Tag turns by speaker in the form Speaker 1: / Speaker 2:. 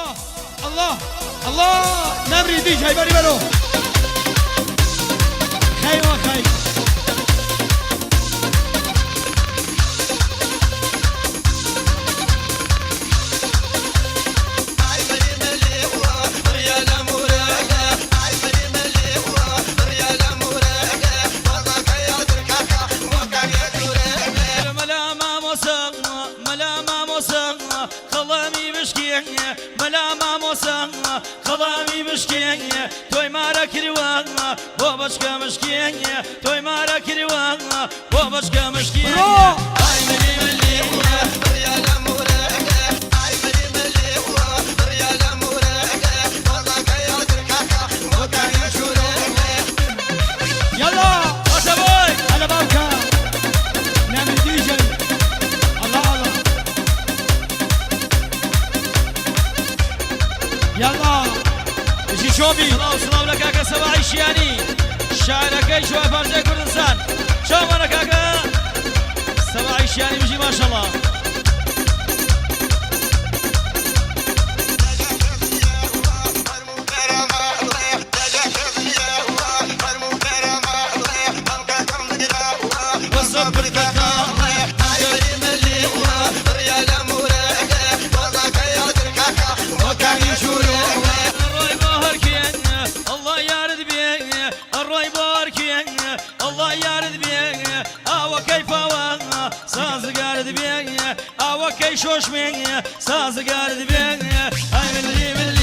Speaker 1: الله الله الله نبري دي جاي بري برو خي وخي
Speaker 2: خضامي مشكية توي مارا كريوانا بوبشكا مشكية توي مارا كريوانا بوبشكا مشكية هاي ملي ملي ريال موراقة هاي ملي ملي ريال موراقة والله كيا دركاكا وكان شوراقة
Speaker 1: يلا
Speaker 2: أتبوي
Speaker 1: على بركة نعمل دي جي الله الله يلا اجي شوبي
Speaker 2: سلام لك كاكا سباعي شياني شاعرك ايش وافرجي كردستان شوف انا كاكا سباعي شياني بيجي ما شاء الله الله يارد بيه أو كيف وانا ساز قارد بيه أو كيف شوش بيه ساز قارد بيه هاي من اللي